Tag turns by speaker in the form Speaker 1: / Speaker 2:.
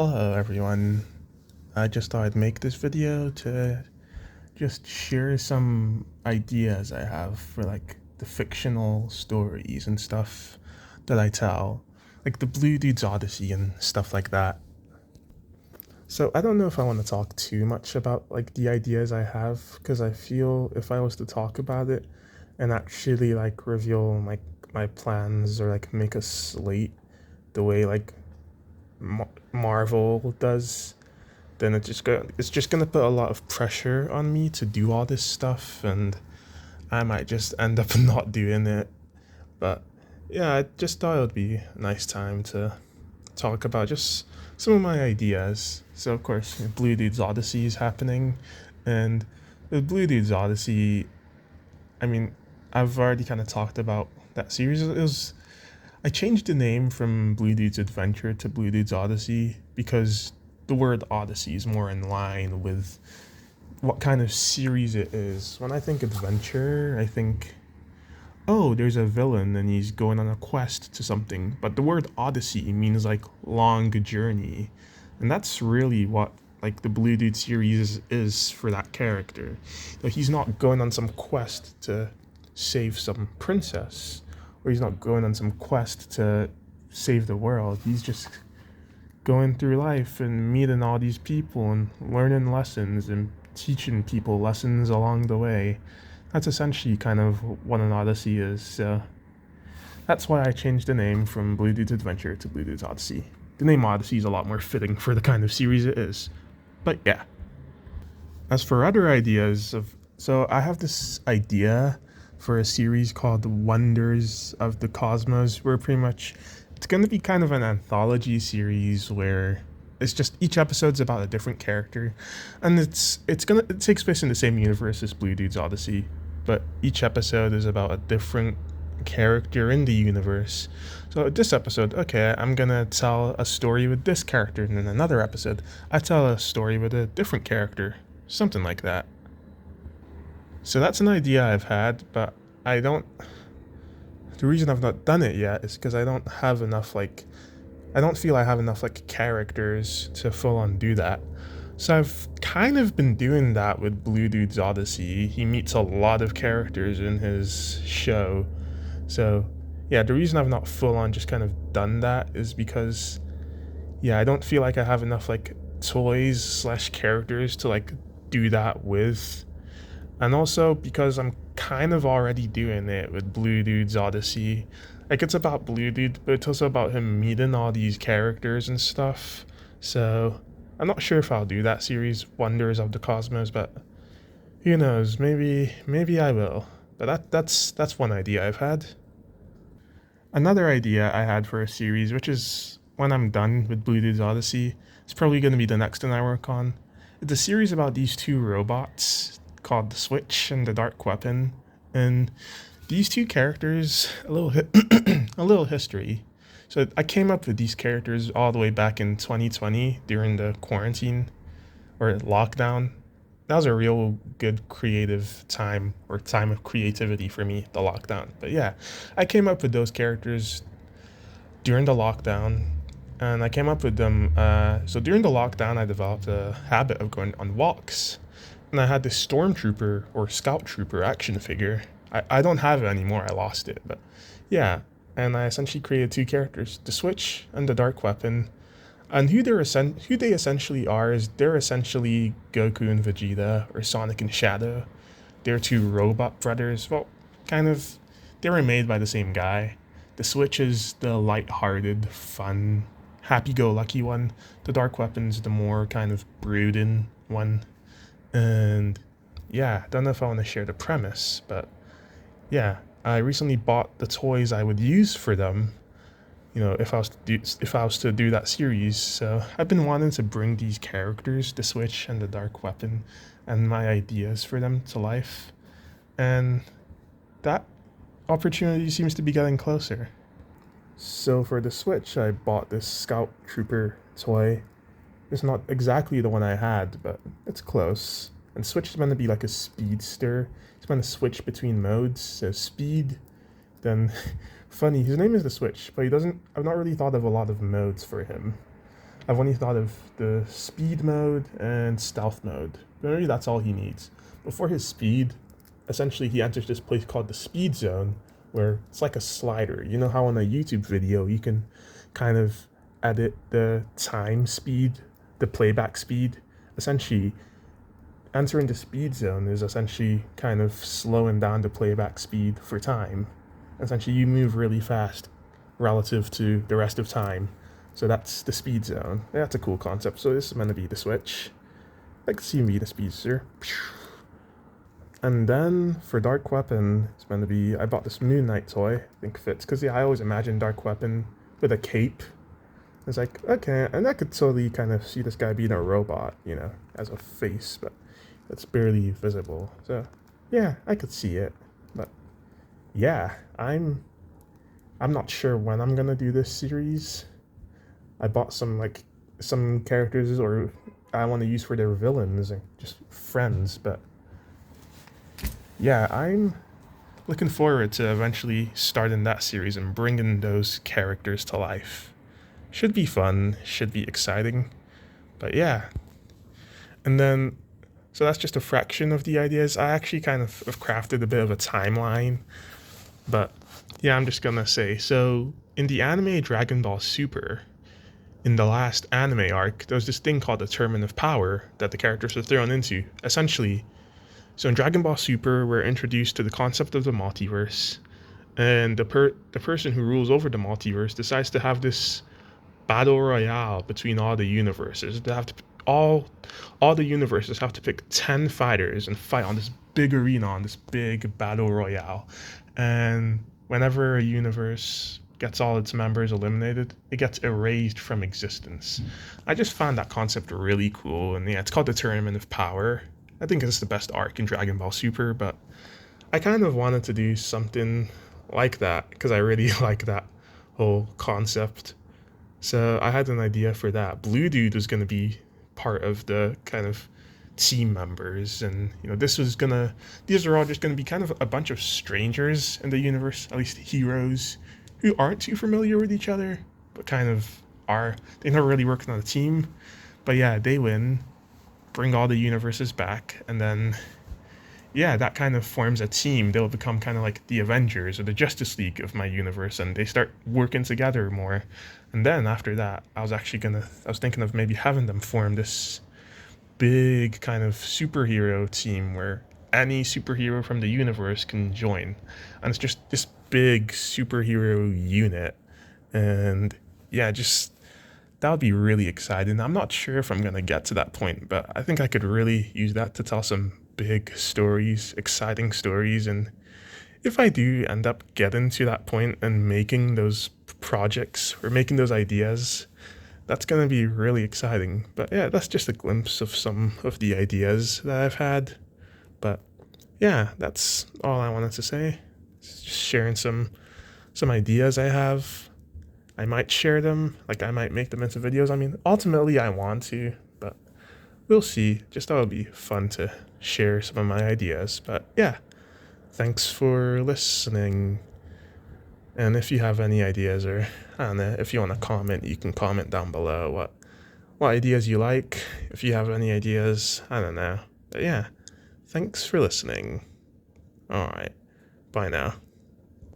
Speaker 1: Hello everyone. I just thought I'd make this video to just share some ideas I have for like the fictional stories and stuff that I tell, like the Blue Dude's Odyssey and stuff like that. So I don't know if I want to talk too much about like the ideas I have because I feel if I was to talk about it and actually like reveal like my plans or like make a slate the way like Marvel does, then it's just gonna put a lot of pressure on me to do all this stuff, and I might just end up not doing it. But yeah, I just thought it would be a nice time to talk about just some of my ideas. So of course, Blue Dude's Odyssey is happening, and with Blue Dude's Odyssey, I mean, I've already kind of talked about that series. I changed the name from Blue Dude's Adventure to Blue Dude's Odyssey because the word Odyssey is more in line with what kind of series it is. When I think adventure, I think, oh, there's a villain and he's going on a quest to something. But the word Odyssey means like long journey. And that's really what like the Blue Dude series is for that character. So he's not going on some quest to save some princess, or he's not going on some quest to save the world. He's just going through life and meeting all these people and learning lessons and teaching people lessons along the way. That's essentially kind of what an Odyssey is. So that's why I changed the name from Blue Dude's Adventure to Blue Dude's Odyssey. The name Odyssey is a lot more fitting for the kind of series it is. But yeah. As for other ideas so I have this idea for a series called Wonders of the Cosmos, where pretty much it's going to be kind of an anthology series where it's just each episode's about a different character, and it takes place in the same universe as Blue Dude's Odyssey, but each episode is about a different character in the universe. So this episode, okay, I'm gonna tell a story with this character, and then another episode, I tell a story with a different character, something like that. So that's an idea I've had, but I don't. The reason I've not done it yet is because I don't have enough like. I don't feel I have enough like characters to full on do that. So I've kind of been doing that with Blue Dude's Odyssey. He meets a lot of characters in his show. So yeah, the reason I've not full on just kind of done that is because yeah, I don't feel like I have enough like toys slash characters to like do that with. And also because I'm kind of already doing it with Blue Dude's Odyssey. Like it's about Blue Dude, but it's also about him meeting all these characters and stuff. So I'm not sure if I'll do that series, Wonders of the Cosmos, but who knows? Maybe I will. But that's one idea I've had. Another idea I had for a series, which is when I'm done with Blue Dude's Odyssey, it's probably going to be the next one I work on. It's a series about these two robots called the Switch and the Dark Weapon, and these two characters, a little history. So I came up with these characters all the way back in 2020 during the quarantine or lockdown. That was a real good creative time or time of creativity for me, the lockdown. But yeah, I came up with those characters during the lockdown, and I came up with them. So during the lockdown, I developed a habit of going on walks, and I had this stormtrooper or scout trooper action figure. I don't have it anymore. I lost it, but yeah. And I essentially created two characters, the Switch and the Dark Weapon. And who they essentially are is they're essentially Goku and Vegeta or Sonic and Shadow. They're two robot brothers. Well, kind of. They were made by the same guy. The Switch is the light-hearted, fun, happy-go-lucky one. The Dark Weapon's the more kind of brooding one. And yeah, don't know if I want to share the premise, but yeah, I recently bought the toys I would use for them. You know, if I was to do that series. So I've been wanting to bring these characters, the Switch and the Dark Weapon, and my ideas for them to life, and that opportunity seems to be getting closer. So for the Switch, I bought this Scout Trooper toy. It's not exactly the one I had, but it's close. And Switch is meant to be like a speedster. It's meant to switch between modes. So speed, then funny, his name is the Switch, but he doesn't. I've not really thought of a lot of modes for him. I've only thought of the speed mode and stealth mode. But maybe that's all he needs. Before his speed, essentially he enters this place called the speed zone, where it's like a slider. You know how on a YouTube video you can kind of edit the time speed, the playback speed? Essentially, entering the speed zone is essentially kind of slowing down the playback speed for time. Essentially, you move really fast relative to the rest of time. So that's the speed zone. That's a cool concept. So this is meant to be the Switch. I can see me the speedster. And then for Dark Weapon, it's meant to be, I bought this Moon Knight toy. I think fits, because I always imagine Dark Weapon with a cape. It's like, okay, and I could totally kind of see this guy being a robot, you know, as a face, but it's barely visible. So yeah, I could see it. But yeah, I'm not sure when I'm gonna do this series. I bought some characters or I want to use for their villains and just friends, but yeah, I'm looking forward to eventually starting that series and bringing those characters to life. Should be fun, should be exciting, but yeah. And then, so that's just a fraction of the ideas. I actually kind of have crafted a bit of a timeline, but yeah, I'm just gonna say, so in the anime Dragon Ball Super, in the last anime arc, there was this thing called the Tournament of Power that the characters were thrown into. Essentially, so in Dragon Ball Super, we're introduced to the concept of the multiverse, and the person who rules over the multiverse decides to have this battle royale between all the universes. They have to all the universes have to pick 10 fighters and fight on this big arena, on this big battle royale. And whenever a universe gets all its members eliminated, it gets erased from existence. I just found that concept really cool, and yeah, it's called the Tournament of Power. I think it's the best arc in Dragon Ball Super, but I kind of wanted to do something like that because I really like that whole concept. So I had an idea for that. Blue Dude was going to be part of the kind of team members, and you know, these are all just going to be kind of a bunch of strangers in the universe, at least heroes who aren't too familiar with each other, but kind of are. They never really worked on a team, but yeah, they win, bring all the universes back, and then yeah, that kind of forms a team. They'll become kind of like the Avengers or the Justice League of my universe, and they start working together more. And then after that, I was thinking of maybe having them form this big kind of superhero team where any superhero from the universe can join. And it's just this big superhero unit. And yeah, just that would be really exciting. I'm not sure if I'm going to get to that point, but I think I could really use that to tell some big stories, exciting stories. And if I do end up getting to that point and making those projects or making those ideas, that's going to be really exciting. But yeah, that's just a glimpse of some of the ideas that I've had. But yeah, that's all I wanted to say. Just sharing some ideas I have. I might share them, like I might make them into videos. I mean, ultimately I want to, but we'll see. Just thought it would be fun to share some of my ideas. But yeah, thanks for listening. And if you have any ideas, or I don't know, if you want to comment, you can comment down below what ideas you like. If you have any ideas, I don't know. But yeah, thanks for listening. All right, bye now.